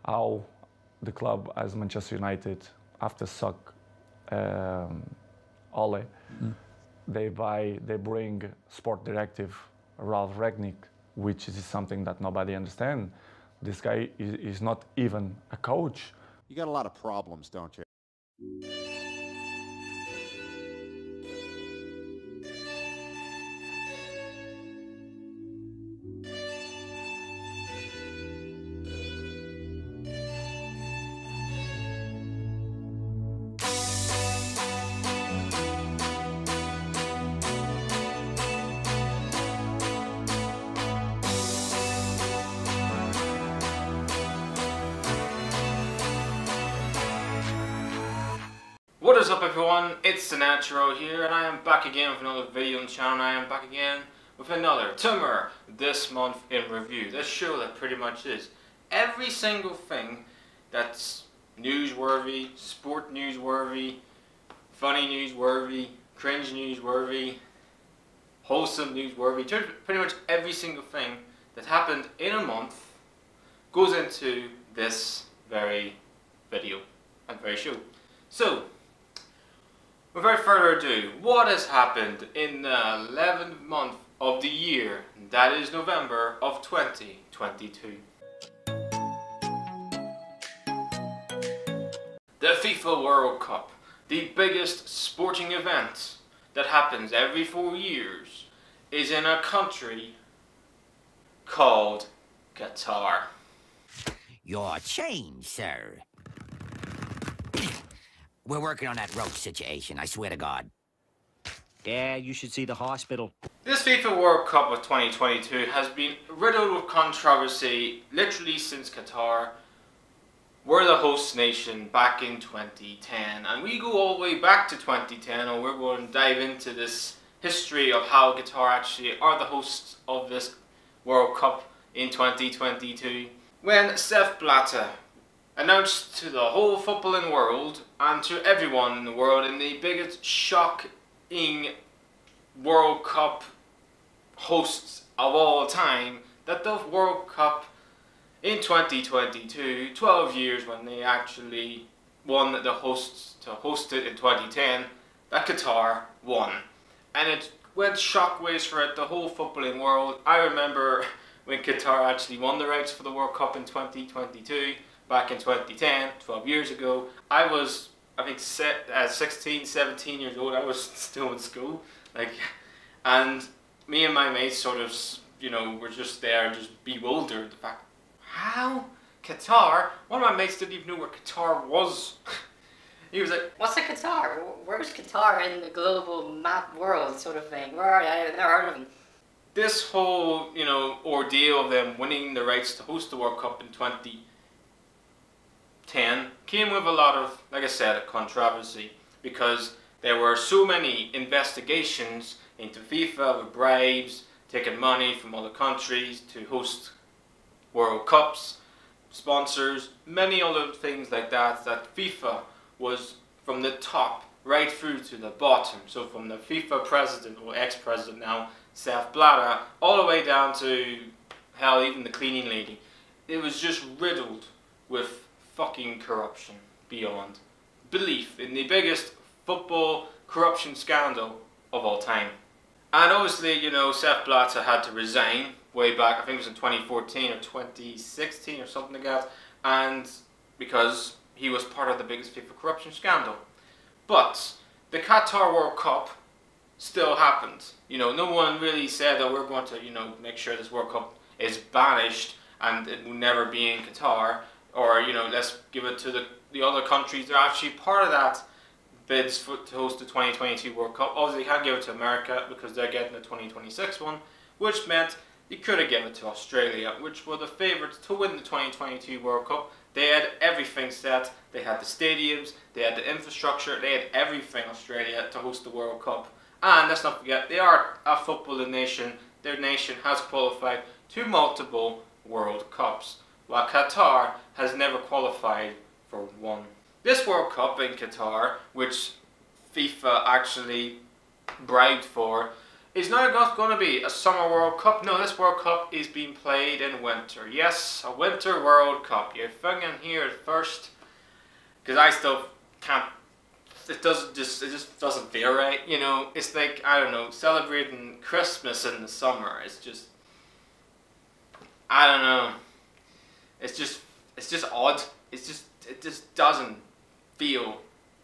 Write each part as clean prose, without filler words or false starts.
how the club as Manchester United, after suck Ole, they bring sport directive Ralph Rangnick, which is something that nobody understands. This guy is not even a coach. You got a lot of problems, don't you? What is up everyone, it's the Natural here, and I am back again with another video on the channel. I am back again with another TMIR This Month In review. This show that pretty much is every single thing that's newsworthy, sport newsworthy, funny newsworthy, cringe newsworthy, wholesome newsworthy. Pretty much every single thing that happened in a month goes into this very video and very show. So, without further ado, what has happened in the 11th month of the year, that is November of 2022? The FIFA World Cup, the biggest sporting event that happens every 4 years, is in a country called Qatar. Your change, sir. We're working on that roach situation, I swear to God. Yeah, you should see the hospital. This FIFA World Cup of 2022 has been riddled with controversy literally since Qatar were the host nation back in 2010. And we go all the way back to 2010, and we're going to dive into this history of how Qatar actually are the hosts of this World Cup in 2022. When Sepp Blatter announced to the whole footballing world and to everyone in the world in the biggest shocking World Cup hosts of all time that the World Cup in 2022, 12 years when they actually won the hosts to host it in 2010, that Qatar won. And it went shockwaves throughout the whole footballing world. I remember when Qatar actually won the rights for the World Cup in 2022. Back in 2010, 12 years ago, I was, I think, 16, 17 years old. I was still in school, and me and my mates sort of, were just there, just bewildered. The fact, how Qatar? One of my mates didn't even know where Qatar was. He was like, "What's a Qatar? Where's Qatar in the global map world sort of thing? Where are you? I've never heard of them." This whole, ordeal of them winning the rights to host the World Cup in 2010 came with a lot of, like I said, controversy, because there were so many investigations into FIFA with bribes, taking money from other countries to host World Cups, sponsors, many other things like that, that FIFA was from the top right through to the bottom. So from the FIFA president, or ex-president now, Sepp Blatter, all the way down to, hell, even the cleaning lady. It was just riddled with fucking corruption beyond belief, in the biggest football corruption scandal of all time. And obviously, Sepp Blatter had to resign way back, I think it was in 2014 or 2016 or something like that, and because he was part of the biggest FIFA corruption scandal. But the Qatar World Cup still happened. No one really said that we're going to, make sure this World Cup is banished and it will never be in Qatar. Or, let's give it to the other countries that are actually part of that bids to host the 2022 World Cup. Obviously, you can't give it to America because they're getting the 2026 one, which meant you could have given it to Australia, which were the favourites to win the 2022 World Cup. They had everything set. They had the stadiums, they had the infrastructure, they had everything, Australia, to host the World Cup. And let's not forget, they are a footballing nation. Their nation has qualified to multiple World Cups, while Qatar has never qualified for one. This World Cup in Qatar, which FIFA actually bribed for, It's not going to be a summer World Cup. No, this World Cup is being played in winter. Yes, a winter World Cup. You fucking hear it first. Because I still can't. It just doesn't feel right. You know, it's like, I don't know, celebrating Christmas in the summer. It's just, I don't know. It's just odd. It just doesn't feel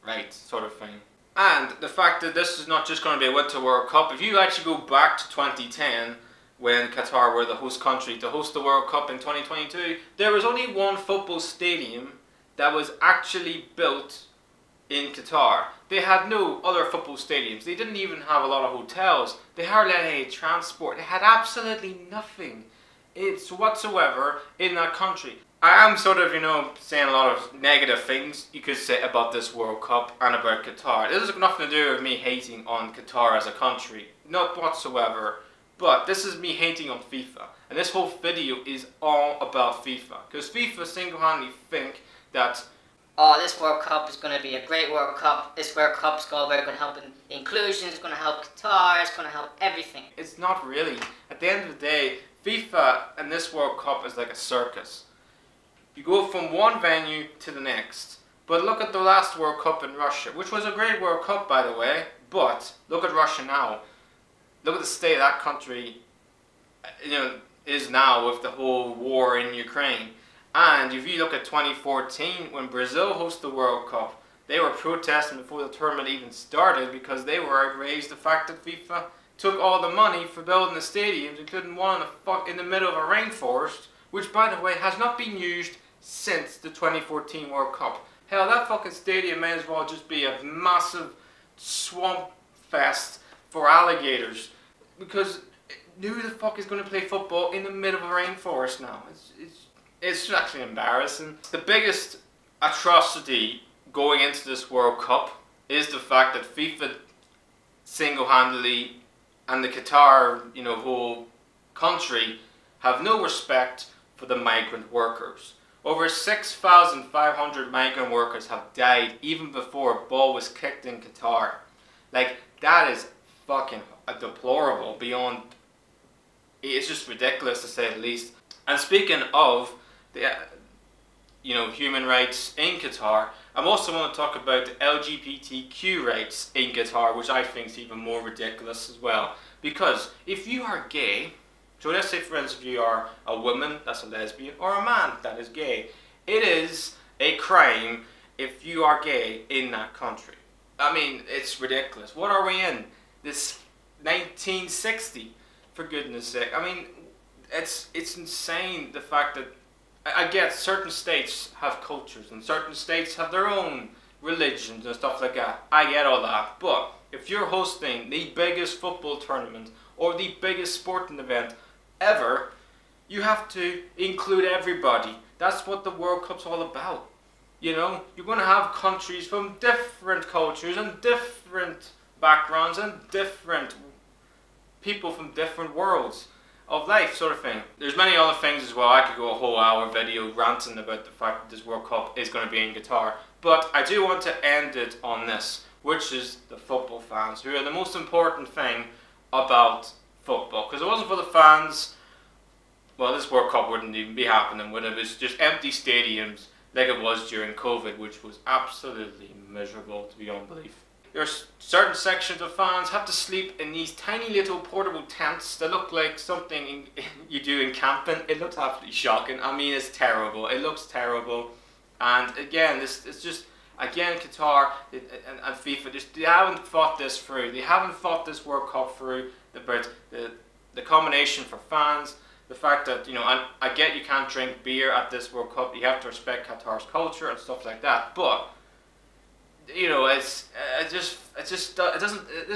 right, sort of thing. And the fact that this is not just going to be a Winter World Cup, if you actually go back to 2010, when Qatar were the host country to host the World Cup in 2022, there was only one football stadium that was actually built in Qatar. They had no other football stadiums. They didn't even have a lot of hotels. They hardly had any transport. They had absolutely nothing whatsoever in that country. I am sort of, you know, saying a lot of negative things you could say about this World Cup and about Qatar. This has nothing to do with me hating on Qatar as a country. Not whatsoever. But this is me hating on FIFA. And this whole video is all about FIFA. Because FIFA single-handedly think that, oh, this World Cup is going to be a great World Cup. This World Cup is going to help in inclusion. It's going to help Qatar. It's going to help everything. It's not really. At the end of the day, FIFA and this World Cup is like a circus. You go from one venue to the next. But look at the last World Cup in Russia, which was a great World Cup, by the way. But look at Russia now. Look at the state that country, you know, is now with the whole war in Ukraine. And if you look at 2014, when Brazil hosted the World Cup, they were protesting before the tournament even started because they were outraged the fact that FIFA took all the money for building the stadiums, including one in the middle of a rainforest, which, by the way, has not been used since the 2014 World Cup. Hell, that fucking stadium may as well just be a massive swamp fest for alligators. Because who the fuck is going to play football in the middle of a rainforest now? It's actually embarrassing. The biggest atrocity going into this World Cup is the fact that FIFA single-handedly and the Qatar, you know, whole country have no respect for the migrant workers. Over 6,500 migrant workers have died even before a ball was kicked in Qatar. Like, that is fucking deplorable beyond, it's just ridiculous to say the least. And speaking of the, you know, human rights in Qatar, I'm also want to talk about the LGBTQ rights in Qatar, which I think is even more ridiculous as well. Because if you are gay, so let's say for instance if you are a woman that's a lesbian or a man that is gay, it is a crime if you are gay in that country. I mean, it's ridiculous. What are we in? This 1960, for goodness sake. I mean, it's insane the fact that, I get certain states have cultures and certain states have their own religions and stuff like that. I get all that. But if you're hosting the biggest football tournament or the biggest sporting event ever, you have to include everybody. That's what the World Cup's all about. You know, you're going to have countries from different cultures and different backgrounds and different people from different worlds of life, sort of thing. There's many other things as well. I could go a whole hour video ranting about the fact that this World Cup is going to be in Qatar. But I do want to end it on this, which is the football fans, who are the most important thing about football. Because if it wasn't for the fans, well, this World Cup wouldn't even be happening, would it? It was just empty stadiums like it was during COVID, which was absolutely miserable to beyond belief. There's certain sections of fans have to sleep in these tiny little portable tents that look like something you do in camping. It looks absolutely shocking. I mean, it's terrible. It looks terrible. And again, it's just, again, Qatar and FIFA, they haven't thought this through. They haven't thought this World Cup through. The combination for fans, the fact that, you know, I get you can't drink beer at this World Cup. You have to respect Qatar's culture and stuff like that. But you know, this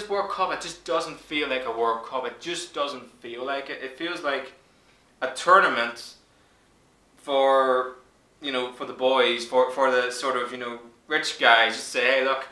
World Cup, it just doesn't feel like a World Cup. It just doesn't feel like it. It feels like a tournament for, you know, for the boys, for the sort of, you know, rich guys. Just say, hey, look,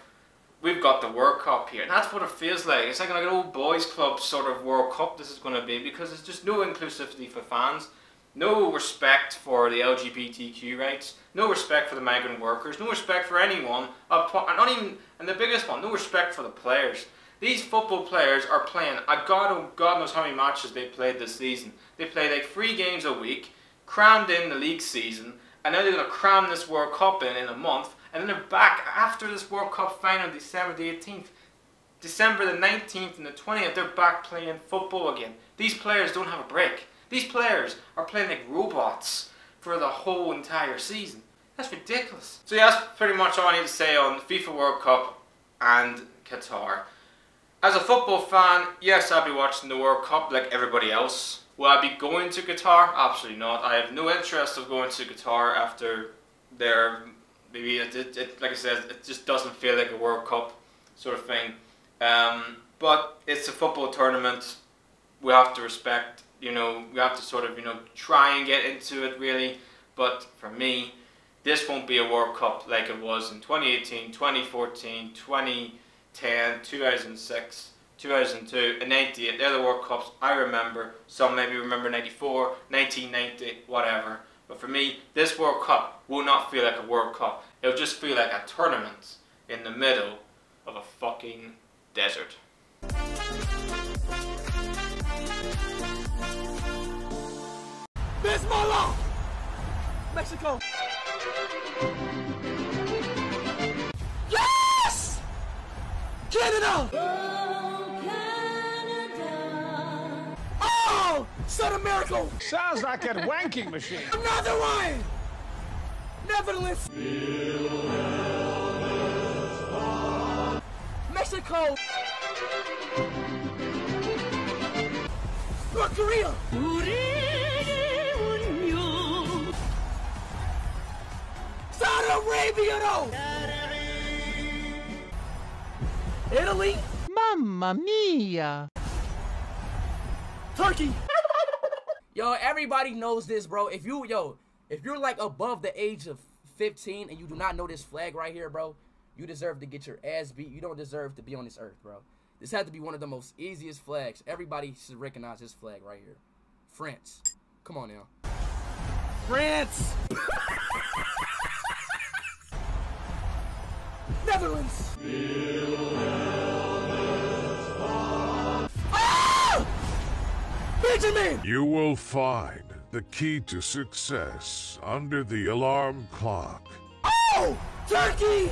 we've got the World Cup here. And that's what it feels like. It's like an old boys club sort of World Cup this is going to be, because there's just no inclusivity for fans. No respect for the LGBTQ rights, no respect for the migrant workers, no respect for anyone, and not even, and the biggest one, no respect for the players. These football players are playing, God knows how many matches they played this season. They play like 3 games a week, crammed in the league season, and now they're going to cram this World Cup in a month, and then they're back after this World Cup final, December the 18th. December the 19th and the 20th, they're back playing football again. These players don't have a break. These players are playing like robots for the whole entire season. That's ridiculous. So yeah, that's pretty much all I need to say on the FIFA World Cup and Qatar. As a football fan, yes, I'll be watching the World Cup like everybody else. Will I be going to Qatar? Absolutely not. I have no interest of going to Qatar after their, maybe like I said, it just doesn't feel like a World Cup sort of thing. But it's a football tournament. We have to respect, we have to sort of, try and get into it really. But for me, this won't be a World Cup like it was in 2018, 2014, 2010, 2006, 2002, and 98. They're the World Cups I remember. Some maybe remember 94, 1990, whatever. But for me, this World Cup will not feel like a World Cup. It'll just feel like a tournament in the middle of a fucking desert. Bismillah! Mexico! Yes! Canada! Oh, Canada! Oh! Son of miracle! Sounds like a wanking machine. Another one! Netherlands! Mexico! North Korea! Saudi Arabia, though! Italy? Mamma mia! Turkey! Yo, everybody knows this, bro. If you're like above the age of 15 and you do not know this flag right here, bro, you deserve to get your ass beat. You don't deserve to be on this earth, bro. This had to be one of the most easiest flags. Everybody should recognize this flag right here. France. Come on now. France! Netherlands! Ah! Benjamin! You will find the key to success under the alarm clock. Oh! Turkey!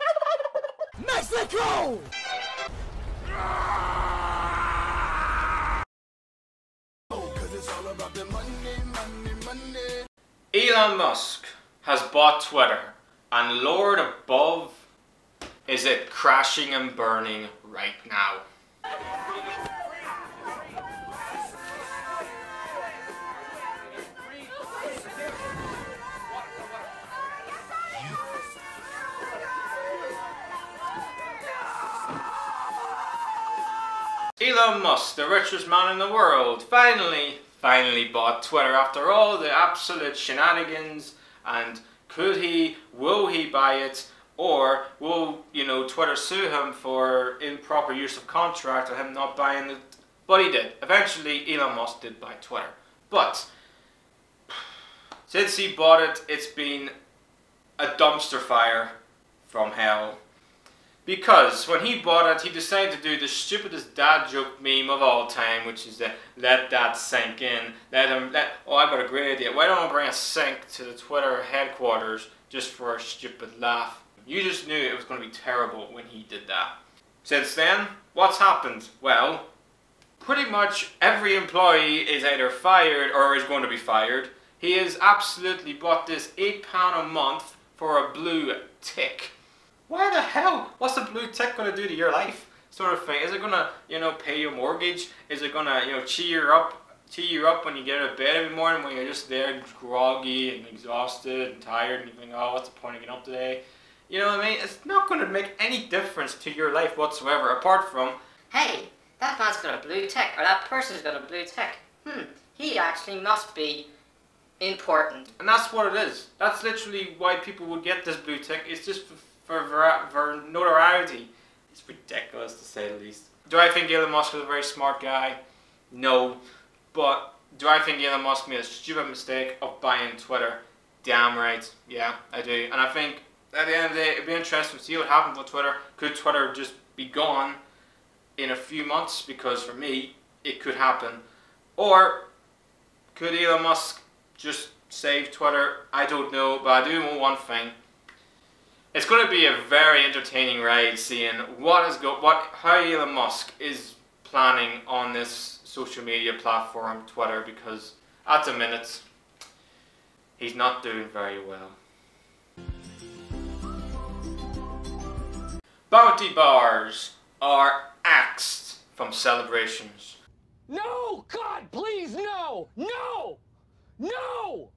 Mexico! Elon Musk has bought Twitter, and Lord above, is it crashing and burning right now. Elon Musk, the richest man in the world, finally bought Twitter after all the absolute shenanigans. And will he buy it, or will, Twitter sue him for improper use of contract or him not buying it? But he did. Eventually, Elon Musk did buy Twitter. But since he bought it, it's been a dumpster fire from hell. Because when he bought it, he decided to do the stupidest dad joke meme of all time, which is the let that sink in. Oh, I got a great idea. Why don't I bring a sink to the Twitter headquarters just for a stupid laugh? You just knew it was going to be terrible when he did that. Since then, what's happened? Well, pretty much every employee is either fired or is going to be fired. He has absolutely bought this £8 a month for a blue tick. Why the hell? What's a blue tick going to do to your life? Sort of thing. Is it going to, pay your mortgage? Is it going to, cheer you up when you get out of bed every morning when you're just there groggy and exhausted and tired and you think, oh, what's the point of getting up today? You know what I mean? It's not going to make any difference to your life whatsoever, apart from, Hey, that man's got a blue tick, or that person's got a blue tick. He actually must be important. And that's what it is. That's literally why people would get this blue tick. It's just for notoriety. It's ridiculous, to say the least. Do I think Elon Musk is a very smart guy? No. But do I think Elon Musk made a stupid mistake of buying Twitter? Damn right. Yeah, I do. And I think at the end of the day, it'd be interesting to see what happens with Twitter. Could Twitter just be gone in a few months, because for me, it could happen. Or could Elon Musk just save Twitter? I don't know, but I do know one thing. It's going to be a very entertaining ride seeing how Elon Musk is planning on this social media platform, Twitter, because at the minute, he's not doing very well. Bounty bars are axed from celebrations. No! God, please, no! No! No!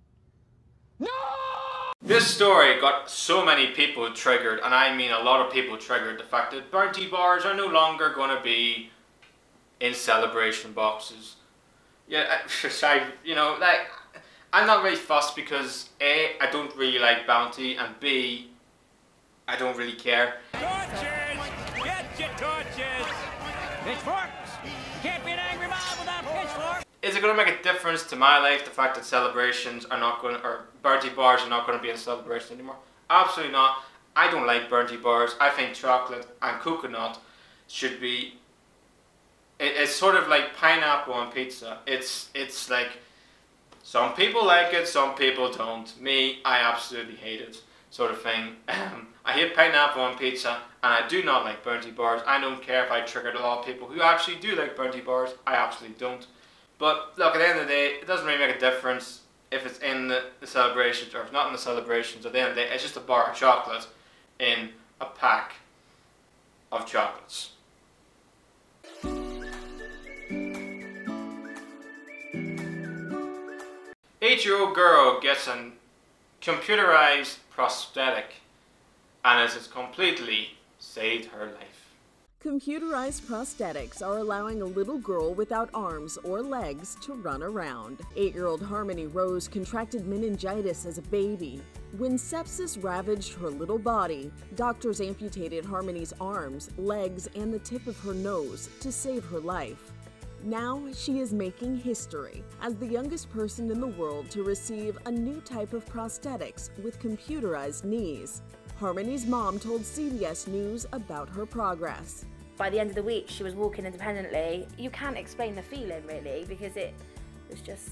No! This story got so many people triggered, and I mean a lot of people triggered, the fact that bounty bars are no longer going to be in celebration boxes. Yeah, you know, like, I'm not really fussed because A, I don't really like bounty, and B, I don't really care. Torches! Get your torches! Pitchforks! Can't be an angry mob without pitchforks! Is it going to make a difference to my life, the fact that celebrations are not going to, or bounty bars are not going to be in celebration anymore? Absolutely not. I don't like bounty bars. I think chocolate and coconut should be, it's sort of like pineapple on pizza. It's like, some people like it, some people don't. Me, I absolutely hate it, sort of thing. I hate pineapple on pizza, and I do not like bounty bars. I don't care if I triggered a lot of people who actually do like bounty bars. I absolutely don't. But look, at the end of the day, it doesn't really make a difference if it's in the celebrations or if it's not in the celebrations. At the end of the day, it's just a bar of chocolate in a pack of chocolates. Eight-year-old girl gets a computerized prosthetic, and it has completely saved her life. Computerized prosthetics are allowing a little girl without arms or legs to run around. 8-year-old Harmony Rose contracted meningitis as a baby. When sepsis ravaged her little body, doctors amputated Harmony's arms, legs, and the tip of her nose to save her life. Now she is making history as the youngest person in the world to receive a new type of prosthetics with computerized knees. Harmony's mom told CBS News about her progress. By the end of the week, she was walking independently. You can't explain the feeling, really, because it was just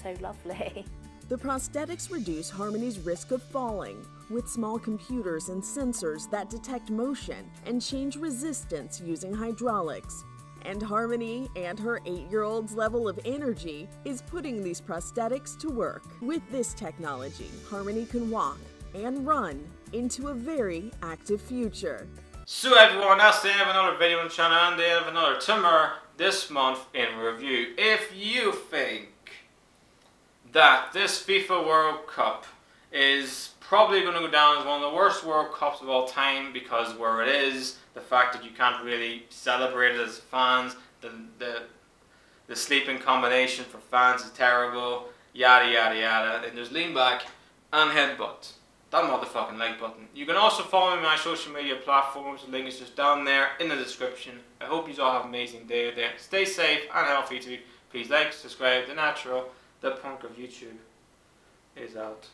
so lovely. The prosthetics reduce Harmony's risk of falling with small computers and sensors that detect motion and change resistance using hydraulics. And Harmony and her 8-year-old's level of energy is putting these prosthetics to work. With this technology, Harmony can walk and run into a very active future. So everyone, that's the end of another video on the channel and the end of another TMIR This Month In review. If you think that this FIFA World Cup is probably going to go down as one of the worst World Cups of all time because where it is, the fact that you can't really celebrate it as fans, the sleeping combination for fans is terrible, yada yada yada, then just lean back and headbutt that motherfucking like button. You can also follow me on my social media platforms. The link is just down there in the description. I hope you all have an amazing day there. Stay safe and healthy too. Please like, subscribe. The Natural, the punk of YouTube is out.